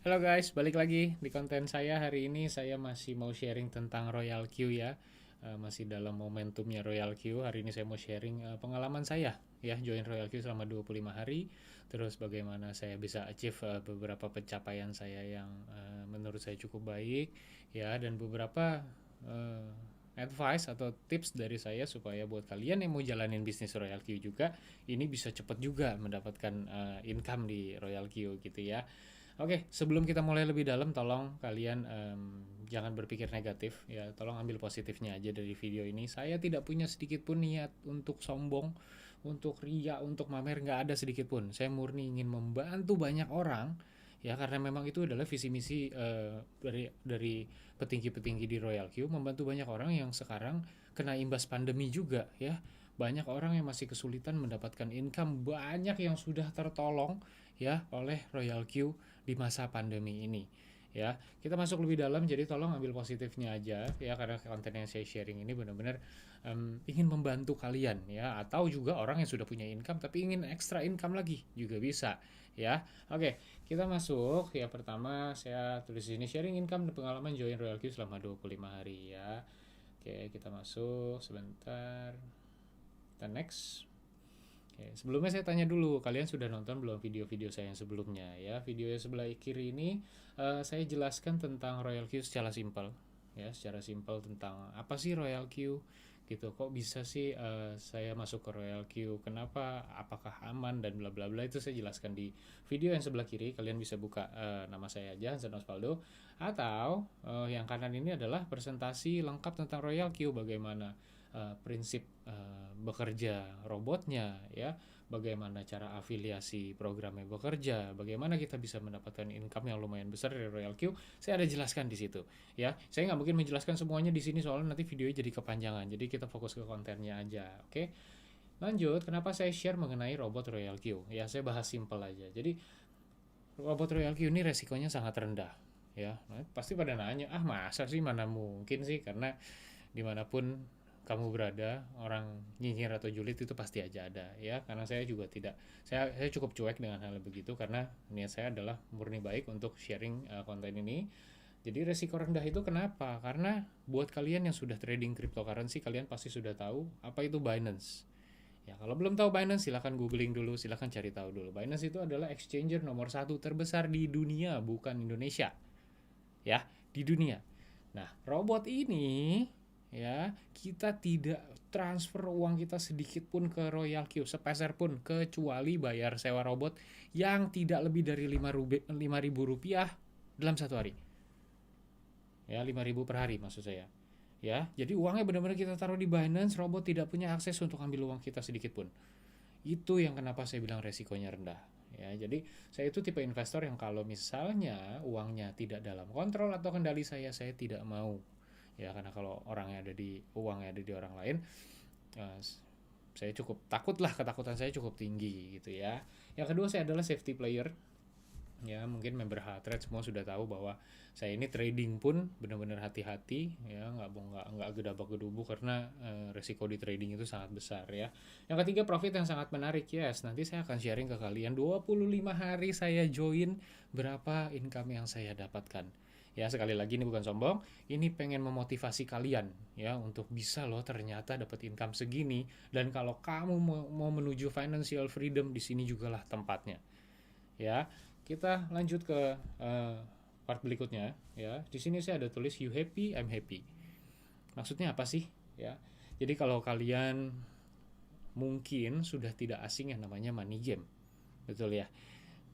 Halo guys, balik lagi di konten saya. Hari ini saya masih mau sharing tentang Royal Queue ya. Masih dalam momentumnya Royal Queue. Hari ini saya mau sharing pengalaman saya ya join Royal Queue selama 25 hari. Terus bagaimana saya bisa achieve beberapa pencapaian saya yang menurut saya cukup baik ya, dan beberapa uh, advice atau tips dari saya supaya buat kalian yang mau jalanin bisnis Royal Queue juga ini bisa cepet juga mendapatkan income di Royal Queue gitu ya. Oke, sebelum kita mulai lebih dalam, tolong kalian jangan berpikir negatif ya. Tolong ambil positifnya aja dari video ini. Saya tidak punya sedikit pun niat untuk sombong, untuk ria, untuk mamer, nggak ada sedikit pun. Saya murni ingin membantu banyak orang ya, karena memang itu adalah visi misi dari petinggi-petinggi di Royal Queue, membantu banyak orang yang sekarang kena imbas pandemi juga ya. Banyak orang yang masih kesulitan mendapatkan income, banyak yang sudah tertolong ya oleh Royal Queue di masa pandemi ini ya. Kita masuk lebih dalam, jadi tolong ambil positifnya aja ya, karena konten yang saya sharing ini benar-benar ingin membantu kalian ya, atau juga orang yang sudah punya income tapi ingin extra income lagi juga bisa ya. Oke, kita masuk ya. Pertama saya tulis di sini sharing income dan pengalaman join Royal Queue selama 25 hari ya. Oke, kita masuk sebentar. Kita next. Oke, sebelumnya saya tanya dulu, kalian sudah nonton belum video-video saya yang sebelumnya ya? Video yang sebelah kiri ini saya jelaskan tentang Royal Queue secara simpel ya, secara simpel tentang apa sih Royal Queue gitu. Kok bisa sih saya masuk ke Royal Queue? Kenapa? Apakah aman dan bla bla bla, itu saya jelaskan di video yang sebelah kiri. Kalian bisa buka nama saya aja, Hansen Osvaldo, atau yang kanan ini adalah presentasi lengkap tentang Royal Queue, bagaimana prinsip bekerja robotnya ya, bagaimana cara afiliasi programnya bekerja, bagaimana kita bisa mendapatkan income yang lumayan besar dari Royal Queue. Saya ada jelaskan di situ ya. Saya nggak mungkin menjelaskan semuanya di sini soalnya nanti videonya jadi kepanjangan. Jadi kita fokus ke kontennya aja. Oke. Lanjut, kenapa saya share mengenai robot Royal Queue? Ya, saya bahas simple aja. Jadi, robot Royal Queue ini resikonya sangat rendah ya. Nah, pasti pada nanya, ah masa sih, mana mungkin sih, karena dimanapun kamu berada, orang nyinyir atau julid itu pasti aja ada ya. Karena saya juga tidak, saya cukup cuek dengan hal begitu, karena niat saya adalah murni baik untuk sharing konten ini. Jadi resiko rendah itu kenapa? Karena buat kalian yang sudah trading cryptocurrency, kalian pasti sudah tahu apa itu Binance. Ya, kalau belum tahu Binance, silahkan googling dulu, silahkan cari tahu dulu. Binance itu adalah exchanger nomor satu terbesar di dunia, bukan Indonesia. Ya, di dunia. Nah, robot ini ya, kita tidak transfer uang kita sedikit pun ke Royal Queue, sepeser pun, kecuali bayar sewa robot yang tidak lebih dari 5.000 rupiah dalam satu hari. Ya, 5.000 per hari maksud saya. Ya, jadi uangnya benar-benar kita taruh di Binance, robot tidak punya akses untuk ambil uang kita sedikit pun. Itu yang kenapa saya bilang resikonya rendah. Ya, jadi saya itu tipe investor yang kalau misalnya uangnya tidak dalam kontrol atau kendali saya tidak mau. Ya, karena kalau uangnya ada di orang lain, eh, saya cukup takut lah, ketakutan saya cukup tinggi gitu ya. Yang kedua, saya adalah safety player. Ya, mungkin member Trade semua sudah tahu bahwa saya ini trading pun benar-benar hati-hati ya, nggak gedabak gedubu, karena resiko di trading itu sangat besar ya. Yang ketiga, profit yang sangat menarik. Yes, nanti saya akan sharing ke kalian 25 hari saya join, berapa income yang saya dapatkan. Ya, sekali lagi ini bukan sombong, ini pengen memotivasi kalian ya untuk bisa loh ternyata dapat income segini, dan kalau kamu mau menuju financial freedom, di sini juga lah tempatnya. Ya, kita lanjut ke part berikutnya ya. Di sini saya ada tulis you happy, I'm happy. Maksudnya apa sih? Ya. Jadi kalau kalian mungkin sudah tidak asing yang namanya money game. Betul ya?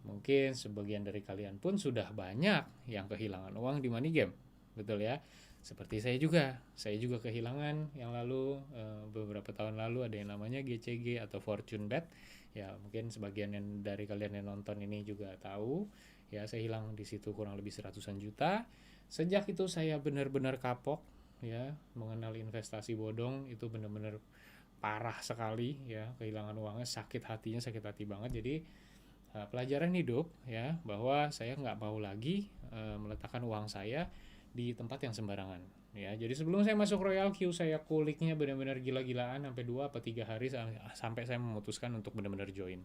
Mungkin sebagian dari kalian pun sudah banyak yang kehilangan uang di money game. Betul ya? Seperti saya juga. Saya juga kehilangan yang lalu, beberapa tahun lalu, ada yang namanya GCG atau Fortune Bet. Ya, mungkin sebagian dari kalian yang nonton ini juga tahu. Ya, saya hilang di situ kurang lebih seratusan juta. Sejak itu saya benar-benar kapok ya, mengenal investasi bodong itu benar-benar parah sekali ya, kehilangan uangnya, sakit hatinya, sakit hati banget. Jadi pelajaran hidup ya, bahwa saya nggak mau lagi meletakkan uang saya di tempat yang sembarangan ya. Jadi sebelum saya masuk Royal Queue, saya kuliknya benar-benar gila-gilaan sampai 2 atau 3 hari sampai saya memutuskan untuk benar-benar join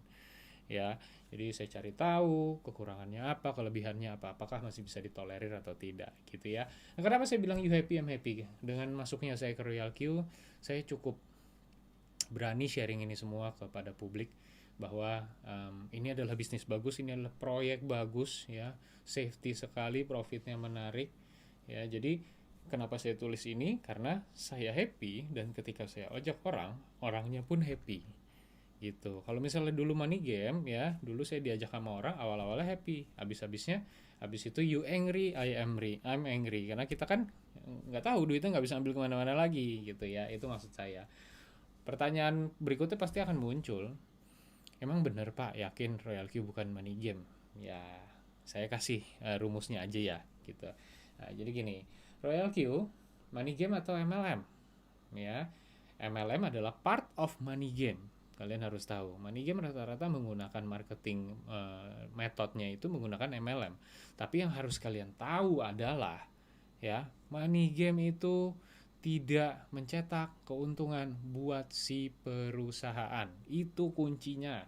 ya. Jadi saya cari tahu kekurangannya apa, kelebihannya apa, apakah masih bisa ditolerir atau tidak gitu ya. Nah, kenapa saya bilang you happy I'm happy? Dengan masuknya saya ke Royal Q, saya cukup berani sharing ini semua kepada publik bahwa ini adalah bisnis bagus, ini adalah proyek bagus ya, safety sekali, profitnya menarik ya. Jadi kenapa saya tulis ini? Karena saya happy, dan ketika saya ojek orang, orangnya pun happy gitu. Kalau misalnya dulu money game ya, dulu saya diajak sama orang, awal-awalnya happy, habis itu you angry, I'm angry, karena kita kan nggak tahu duitnya nggak bisa ambil kemana-mana lagi gitu ya. Itu maksud saya. Pertanyaan berikutnya pasti akan muncul, emang bener Pak, yakin Royal Q bukan money game? Ya, saya kasih rumusnya aja ya gitu. Nah, jadi gini, Royal Q money game atau MLM ya. MLM adalah part of money game. Kalian harus tahu, money game rata-rata menggunakan marketing metodenya itu menggunakan MLM. Tapi yang harus kalian tahu adalah ya, money game itu tidak mencetak keuntungan buat si perusahaan. Itu kuncinya.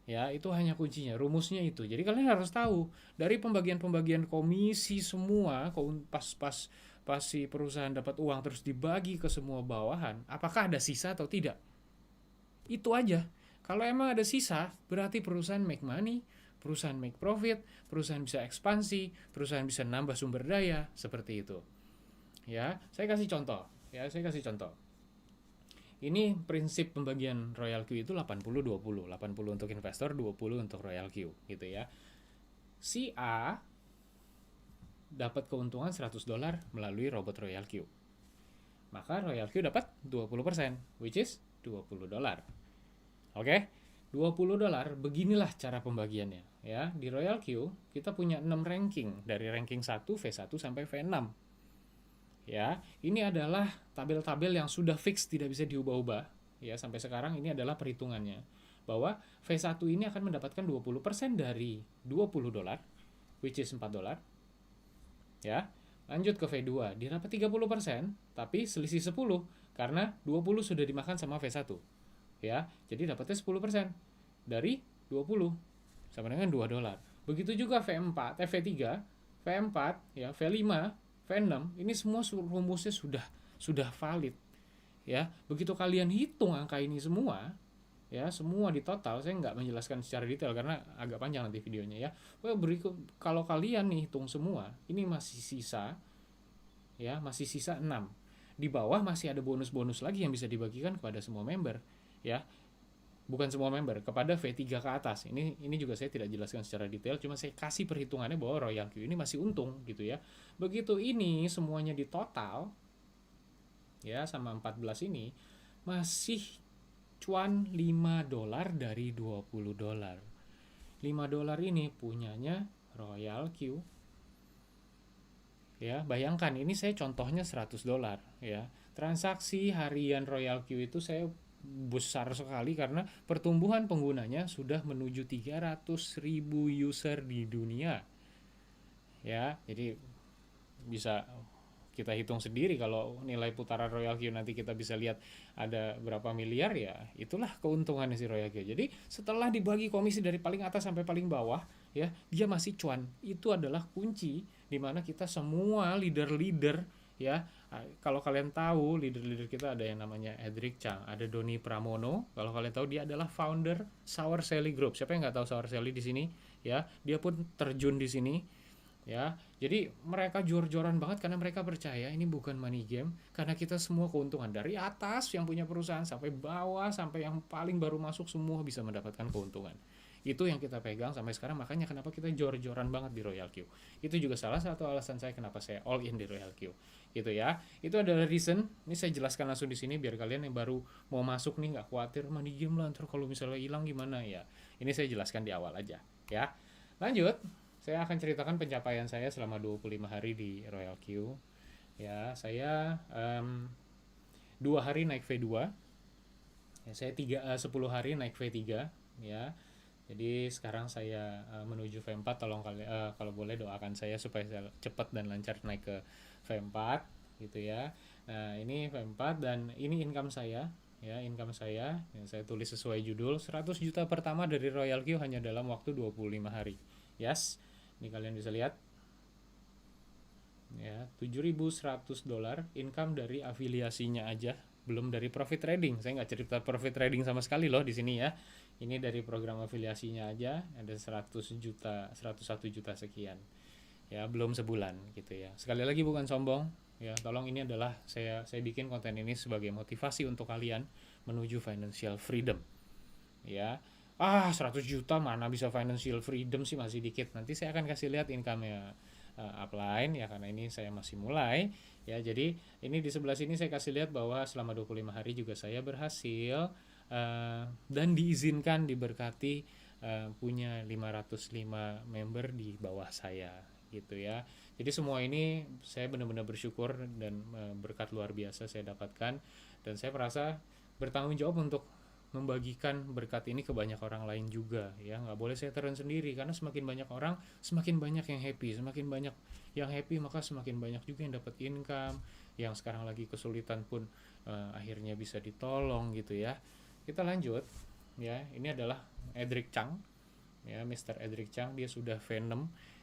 Ya, itu hanya kuncinya, rumusnya itu. Jadi kalian harus tahu dari pembagian-pembagian komisi semua, pas si perusahaan dapat uang terus dibagi ke semua bawahan, apakah ada sisa atau tidak? Itu aja. Kalau emang ada sisa, berarti perusahaan make money, perusahaan make profit, perusahaan bisa ekspansi, perusahaan bisa nambah sumber daya, seperti itu. Ya, saya kasih contoh. Ini prinsip pembagian Royal Q itu 80-20. 80 untuk investor, 20 untuk Royal Q gitu ya. Si A dapat keuntungan $100 melalui robot Royal Q. Maka Royal Q dapat 20%, which is $20. Oke? $20, beginilah cara pembagiannya ya. Di Royal Q kita punya 6 ranking, dari ranking 1, V1 sampai V6. Ya, ini adalah tabel-tabel yang sudah fix, tidak bisa diubah-ubah ya. Sampai sekarang ini adalah perhitungannya bahwa V1 ini akan mendapatkan 20% dari $20, which is $4 ya. Lanjut ke V2, dia dapat 30%, tapi selisih 10 karena 20 sudah dimakan sama V1 ya. Jadi dapatnya 10% dari 20 sama dengan $2. Begitu juga V4, V3, V4 ya, V5, V6, ini semua rumusnya sudah valid ya. Begitu kalian hitung angka ini semua ya, semua di total, saya nggak menjelaskan secara detail karena agak panjang nanti videonya ya. Berikut, kalau kalian nih hitung semua, ini masih sisa ya, masih sisa 6. Di bawah masih ada bonus-bonus lagi yang bisa dibagikan kepada semua member ya. Bukan semua member, kepada V3 ke atas. Ini juga saya tidak jelaskan secara detail, cuma saya kasih perhitungannya bahwa Royal Q ini masih untung gitu ya. Begitu ini semuanya di total ya, sama 14 ini masih cuan $5 dari $20. $5 ini punyanya Royal Q. Ya, bayangkan ini saya contohnya $100 ya. Transaksi harian Royal Q itu saya besar sekali karena pertumbuhan penggunanya sudah menuju 300.000 user di dunia ya. Jadi bisa kita hitung sendiri kalau nilai putaran Royal Q nanti kita bisa lihat ada berapa miliar ya. Itulah keuntungannya si Royal Q. Jadi setelah dibagi komisi dari paling atas sampai paling bawah ya, dia masih cuan. Itu adalah kunci dimana kita semua leader-leader ya. Kalau kalian tahu leader-leader kita ada yang namanya Edric Chang, ada Doni Pramono. Kalau kalian tahu, dia adalah founder Sour Sally Group. Siapa yang nggak tahu Sour Sally di sini ya? Dia pun terjun di sini ya. Jadi mereka jor-joran banget karena mereka percaya ini bukan money game, karena kita semua keuntungan dari atas yang punya perusahaan sampai bawah sampai yang paling baru masuk semua bisa mendapatkan keuntungan. Itu yang kita pegang sampai sekarang, makanya kenapa kita jor-joran banget di Royal Q. Itu juga salah satu alasan saya kenapa saya all in di Royal Q. Gitu ya. Itu adalah reason. Ini saya jelaskan langsung di sini biar kalian yang baru mau masuk nih nggak khawatir money game lah, ntar kalau misalnya hilang gimana ya. Ini saya jelaskan di awal aja ya. Lanjut, saya akan ceritakan pencapaian saya selama 25 hari di Royal Q. Ya, saya 2 hari naik V2. Ya, saya 10 hari naik V3 ya. Jadi sekarang saya menuju V4. Tolong kalau boleh doakan saya supaya saya cepat dan lancar naik ke V4 gitu ya. Nah, ini V4 dan ini income saya ya income saya yang saya tulis sesuai judul 100 juta pertama dari Royal Q hanya dalam waktu 25 hari. Yes, ini kalian bisa lihat ya, $7.100 income dari afiliasinya aja, belum dari profit trading. Saya nggak cerita profit trading sama sekali loh di sini ya. Ini dari program afiliasinya aja ada 100 juta, 101 juta sekian. Ya, belum sebulan gitu ya. Sekali lagi bukan sombong, ya. Tolong, ini adalah saya bikin konten ini sebagai motivasi untuk kalian menuju financial freedom. Ya. 100 juta mana bisa financial freedom sih, masih dikit. Nanti saya akan kasih lihat income-nya upline ya, karena ini saya masih mulai ya. Jadi ini di sebelah sini saya kasih lihat bahwa selama 25 hari juga saya berhasil dan diizinkan, diberkati punya 505 member di bawah saya gitu ya. Jadi semua ini saya benar-benar bersyukur dan berkat luar biasa saya dapatkan, dan saya merasa bertanggung jawab untuk membagikan berkat ini ke banyak orang lain juga ya. Nggak boleh saya turun sendiri, karena semakin banyak orang semakin banyak yang happy, semakin banyak yang happy maka semakin banyak juga yang dapat income, yang sekarang lagi kesulitan pun akhirnya bisa ditolong gitu ya. Kita lanjut ya. Ini adalah Edric Chang ya, Mr. Edric Chang. Dia sudah V6,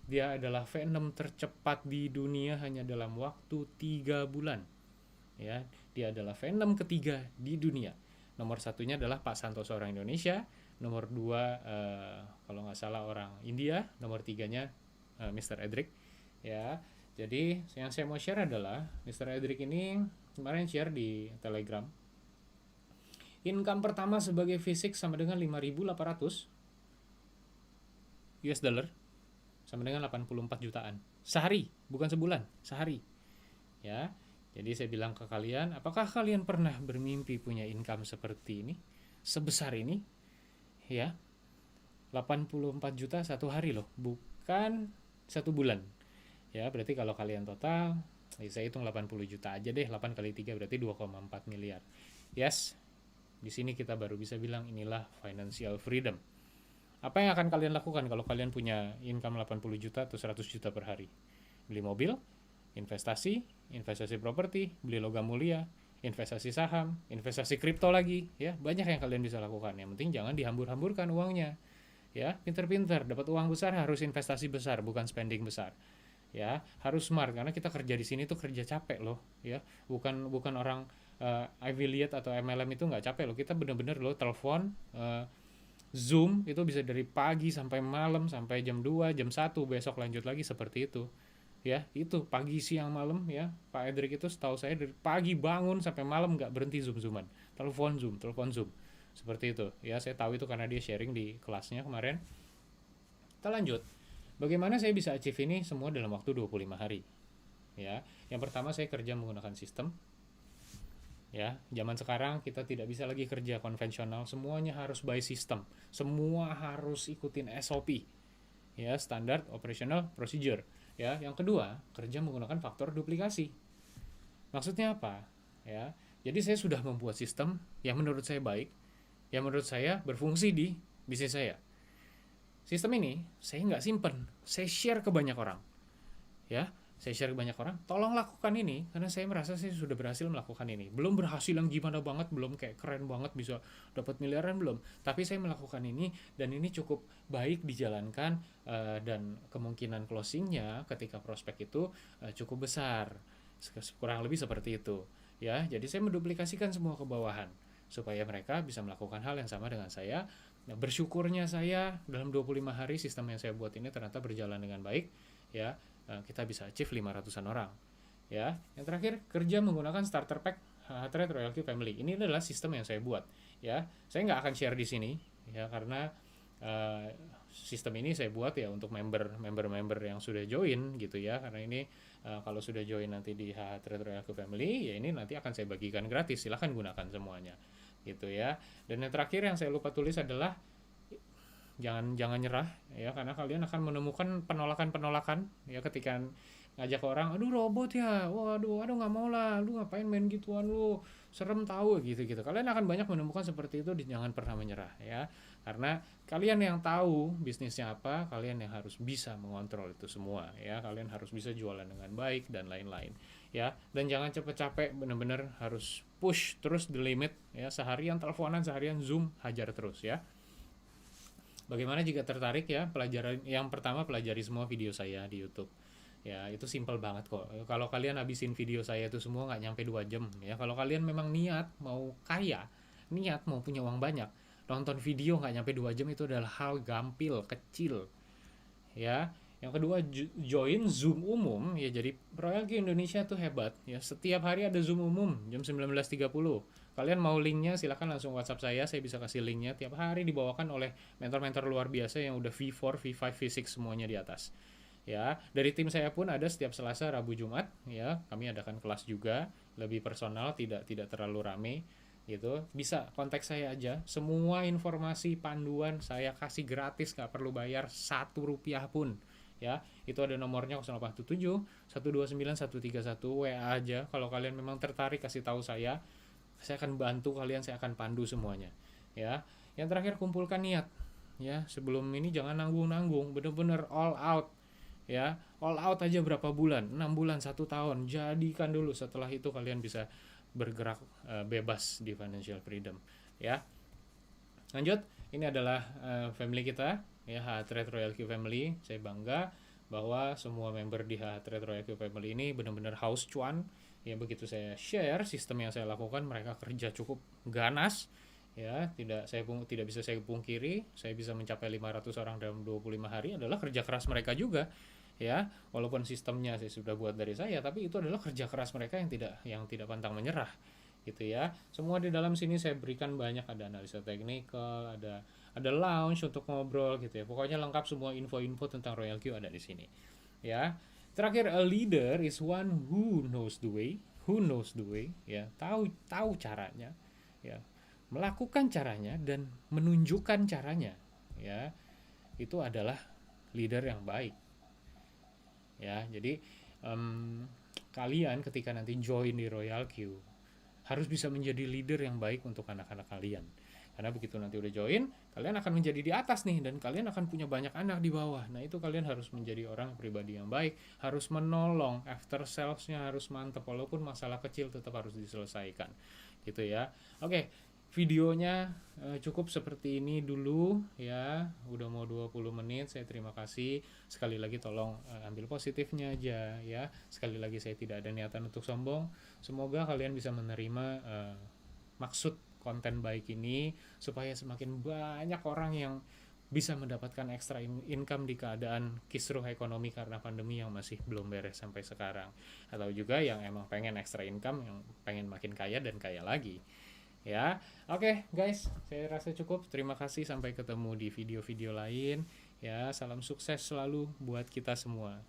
dia adalah V6 tercepat di dunia hanya dalam waktu 3 bulan ya. Dia adalah V6 ketiga di dunia. Nomor satunya adalah Pak Santoso orang Indonesia, nomor 2 kalau nggak salah orang India, nomor 3-nya Mr. Edric ya. Jadi yang saya mau share adalah Mr. Edric ini kemarin share di Telegram, income pertama sebagai fisik sama dengan 5.800 US dollar, sama dengan 84 jutaan sehari, bukan sebulan, sehari ya. Jadi saya bilang ke kalian, apakah kalian pernah bermimpi punya income seperti ini, sebesar ini ya? 84 juta satu hari loh, bukan satu bulan ya. Berarti kalau kalian total ya, saya hitung 80 juta aja deh, 8 kali 3 berarti 2,4 miliar. Yes, di sini kita baru bisa bilang inilah financial freedom. Apa yang akan kalian lakukan kalau kalian punya income 80 juta atau 100 juta per hari? Beli mobil, investasi properti, beli logam mulia, investasi saham, investasi kripto lagi ya. Banyak yang kalian bisa lakukan. Yang penting jangan dihambur-hamburkan uangnya ya. Pinter-pinter, dapat uang besar harus investasi besar, bukan spending besar ya. Harus smart, karena kita kerja di sini tuh kerja capek loh ya. Bukan orang affiliate atau MLM itu nggak capek loh. Kita bener-bener loh telepon, Zoom itu bisa dari pagi sampai malam, sampai jam 2, jam 1, besok lanjut lagi, seperti itu ya. Itu pagi siang malam ya. Pak Edric itu setahu saya dari pagi bangun sampai malam nggak berhenti zoom-zooman, telepon zoom seperti itu ya. Saya tahu itu karena dia sharing di kelasnya kemarin. Kita lanjut, bagaimana saya bisa achieve ini semua dalam waktu 25 hari ya. Yang pertama, saya kerja menggunakan sistem ya. Zaman sekarang kita tidak bisa lagi kerja konvensional, semuanya harus by system, semua harus ikutin SOP ya, standard operational procedure ya. Yang kedua, kerja menggunakan faktor duplikasi. Maksudnya apa ya? Jadi saya sudah membuat sistem yang menurut saya baik, yang menurut saya berfungsi di bisnis saya. Sistem ini saya nggak simpen, saya share ke banyak orang ya. Saya share ke banyak orang, tolong lakukan ini, karena saya merasa saya sudah berhasil melakukan ini. Belum berhasil yang gimana banget, belum kayak keren banget bisa dapat miliaran, belum, tapi saya melakukan ini dan ini cukup baik dijalankan, dan kemungkinan closingnya ketika prospek itu cukup besar, kurang lebih seperti itu ya. Jadi saya menduplikasikan semua ke bawahan supaya mereka bisa melakukan hal yang sama dengan saya. Nah, bersyukurnya saya dalam 25 hari sistem yang saya buat ini ternyata berjalan dengan baik ya. Kita bisa achieve 500-an orang ya. Yang terakhir, kerja menggunakan starter pack Trade Royal Q Family. Ini adalah sistem yang saya buat ya. Saya nggak akan share di sini ya, karena sistem ini saya buat ya untuk member yang sudah join gitu ya. Karena ini kalau sudah join nanti di Trade Royal Q Family ya, ini nanti akan saya bagikan gratis, silahkan gunakan semuanya gitu ya. Dan yang terakhir yang saya lupa tulis adalah jangan nyerah ya, karena kalian akan menemukan penolakan ya ketika ngajak orang, aduh robot ya, waduh aduh nggak mau lah, lu ngapain main gituan, lu serem tahu gitu kalian akan banyak menemukan seperti itu. Jangan pernah menyerah ya, karena kalian yang tahu bisnisnya apa, kalian yang harus bisa mengontrol itu semua ya, kalian harus bisa jualan dengan baik dan lain-lain ya. Dan jangan capek-capek, bener-bener harus push terus the limit ya, seharian teleponan, seharian zoom, hajar terus ya. Bagaimana jika tertarik ya, pelajaran yang pertama, pelajari semua video saya di YouTube. Ya, itu simple banget kok. Kalau kalian habisin video saya itu semua nggak nyampe 2 jam ya. Kalau kalian memang niat mau kaya, niat mau punya uang banyak, nonton video nggak nyampe 2 jam itu adalah hal gampil, kecil. Ya. Yang kedua, join Zoom umum ya. Jadi Royal Q Indonesia tuh hebat ya. Setiap hari ada Zoom umum jam 19.30. Kalian mau linknya silahkan langsung WhatsApp saya bisa kasih linknya. Tiap hari dibawakan oleh mentor-mentor luar biasa yang udah V4, V5, V6 semuanya di atas. Ya, dari tim saya pun ada setiap Selasa, Rabu, Jumat ya. Kami adakan kelas juga, lebih personal, tidak terlalu rame gitu. Bisa kontak saya aja. Semua informasi panduan saya kasih gratis, gak perlu bayar 1 rupiah pun. Ya, itu ada nomornya 0817 129 131, WA aja. Kalau kalian memang tertarik kasih tahu saya akan bantu kalian, saya akan pandu semuanya ya. Yang terakhir, kumpulkan niat ya. Sebelum ini jangan nanggung-nanggung, bener-bener all out ya. All out aja berapa bulan, 6 bulan, 1 tahun, jadikan dulu. Setelah itu kalian bisa bergerak bebas di financial freedom ya. Lanjut, ini adalah family kita ya, H-Trade Royal Q Family. Saya bangga bahwa semua member di H-Trade Royal Q Family ini benar-benar house cuan ya. Begitu saya share sistem yang saya lakukan, mereka kerja cukup ganas ya. Tidak bisa saya pungkiri, saya bisa mencapai 500 orang dalam 25 hari adalah kerja keras mereka juga ya. Walaupun sistemnya saya sudah buat dari saya, tapi itu adalah kerja keras mereka yang tidak pantang menyerah gitu ya. Semua di dalam sini saya berikan banyak, ada analisa teknikal, ada lounge untuk ngobrol gitu ya. Pokoknya lengkap, semua info-info tentang Royal Q ada di sini ya. Terakhir, a leader is one who knows the way ya, tahu caranya ya, melakukan caranya dan menunjukkan caranya ya. Itu adalah leader yang baik ya. Jadi kalian ketika nanti join di Royal Q harus bisa menjadi leader yang baik untuk anak-anak kalian. Karena begitu nanti udah join, kalian akan menjadi di atas nih, dan kalian akan punya banyak anak di bawah. Nah, itu kalian harus menjadi orang pribadi yang baik, harus menolong, after sales-nya harus mantap, walaupun masalah kecil tetap harus diselesaikan. Gitu ya. Oke, videonya cukup seperti ini dulu ya. Udah mau 20 menit, saya terima kasih. Sekali lagi tolong ambil positifnya aja ya. Sekali lagi saya tidak ada niatan untuk sombong. Semoga kalian bisa menerima maksud konten baik ini, supaya semakin banyak orang yang bisa mendapatkan extra income di keadaan kisruh ekonomi karena pandemi yang masih belum beres sampai sekarang, atau juga yang emang pengen extra income, yang pengen makin kaya dan kaya lagi ya. Oke, guys, saya rasa cukup. Terima kasih, sampai ketemu di video-video lain ya. Salam sukses selalu buat kita semua.